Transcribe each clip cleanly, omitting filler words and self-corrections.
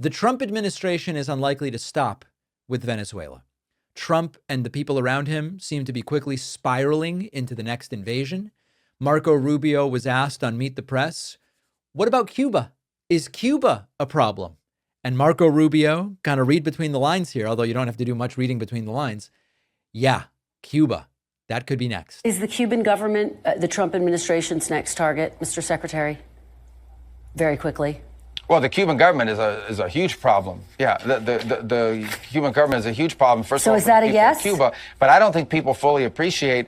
The Trump administration is unlikely to stop with Venezuela. Trump and the people around him seem to be quickly spiraling into the next invasion. Marco Rubio was asked on Meet the Press, what about Cuba? Is Cuba a problem? And Marco Rubio, kind of read between the lines here, although you don't have to do much reading between the lines. Yeah, Cuba. That could be next. Is the Cuban government the Trump administration's next target, Mr. Secretary? Very quickly. Well, the Cuban government is a huge problem. Yeah, the Cuban government is a huge problem. First of all, so is that a yes? Cuba, but I don't think people fully appreciate.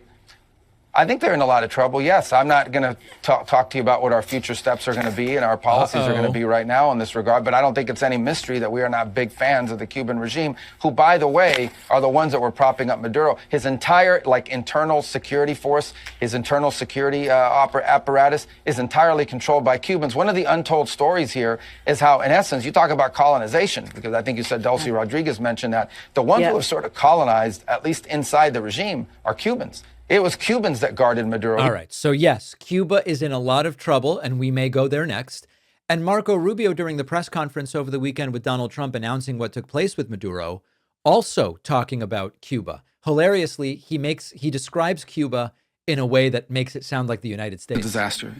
I think they're in a lot of trouble. Yes, I'm not going to talk to you about what our future steps are going to be and our policies are going to be right now in this regard, but I don't think it's any mystery that we are not big fans of the Cuban regime, who, by the way, are the ones that were propping up Maduro. His entire, internal security force, his internal security apparatus is entirely controlled by Cubans. One of the untold stories here is how, in essence, you talk about colonization, because I think you said Dulce Rodriguez mentioned that. The ones who have sort of colonized, at least inside the regime, are Cubans. It was Cubans that guarded Maduro. All right. So, yes, Cuba is in a lot of trouble, and we may go there next. And Marco Rubio, during the press conference over the weekend with Donald Trump announcing what took place with Maduro, also talking about Cuba. Hilariously, he describes Cuba in a way that makes it sound like the United States. A disaster.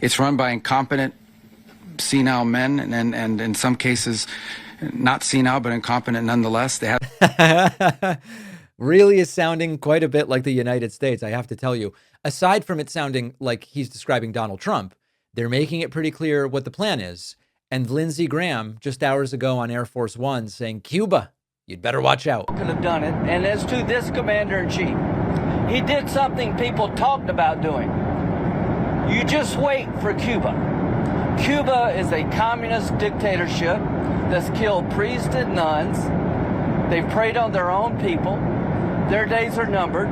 It's run by incompetent, senile men, and in some cases, not senile, but incompetent nonetheless. They have... Really is sounding quite a bit like the United States, I have to tell you. Aside from it sounding like he's describing Donald Trump, they're making it pretty clear what the plan is. And Lindsey Graham, just hours ago on Air Force One, saying, Cuba, you'd better watch out. Could have done it. And as to this commander-in-chief, he did something people talked about doing. You just wait for Cuba. Cuba is a communist dictatorship that's killed priests and nuns. They've preyed on their own people. Their days are numbered.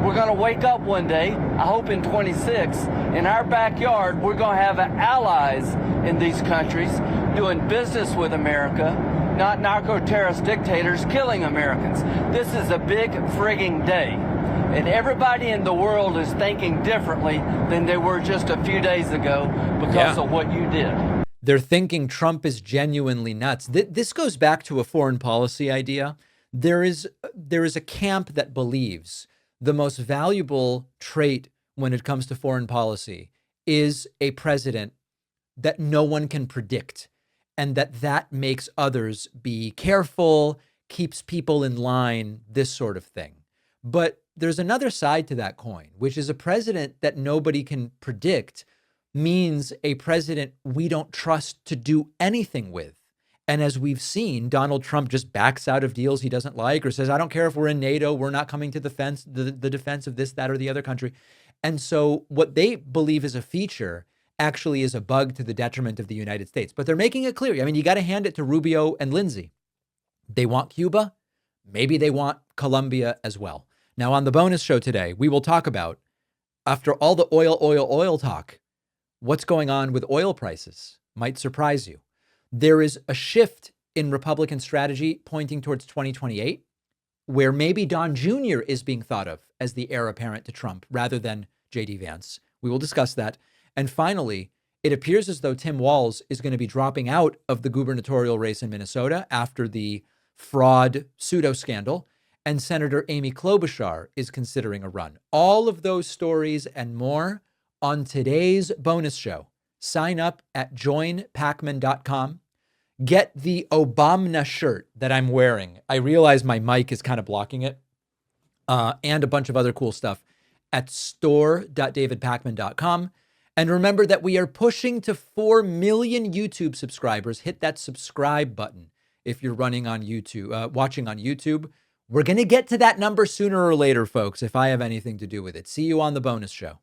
We're going to wake up one day, I hope in 26, in our backyard, we're going to have allies in these countries doing business with America, not narco-terrorist dictators killing Americans. This is a big frigging day. And everybody in the world is thinking differently than they were just a few days ago because of what you did. They're thinking Trump is genuinely nuts. This goes back to a foreign policy idea. There is a camp that believes the most valuable trait when it comes to foreign policy is a president that no one can predict, and that makes others be careful, keeps people in line, this sort of thing. But there's another side to that coin, which is a president that nobody can predict means a president we don't trust to do anything with. And as we've seen, Donald Trump just backs out of deals he doesn't like or says, I don't care if we're in NATO, we're not coming to the defense of this, that, or the other country. And so what they believe is a feature actually is a bug to the detriment of the United States. But they're making it clear. I mean, you got to hand it to Rubio and Lindsey. They want Cuba. Maybe they want Colombia as well. Now, on the bonus show today, we will talk about, after all the oil talk, what's going on with oil prices. Might surprise you. There is a shift in Republican strategy pointing towards 2028, where maybe Don Jr. is being thought of as the heir apparent to Trump rather than J.D. Vance. We will discuss that. And finally, it appears as though Tim Walz is going to be dropping out of the gubernatorial race in Minnesota after the fraud pseudo scandal, and Senator Amy Klobuchar is considering a run. All of those stories and more on today's bonus show. Sign up at joinpakman.com. Get the Obama shirt that I'm wearing. I realize my mic is kind of blocking it. And a bunch of other cool stuff at store.davidpakman.com. And remember that we are pushing to 4 million YouTube subscribers. Hit that subscribe button if you're running on YouTube, watching on YouTube. We're going to get to that number sooner or later, folks, if I have anything to do with it. See you on the bonus show.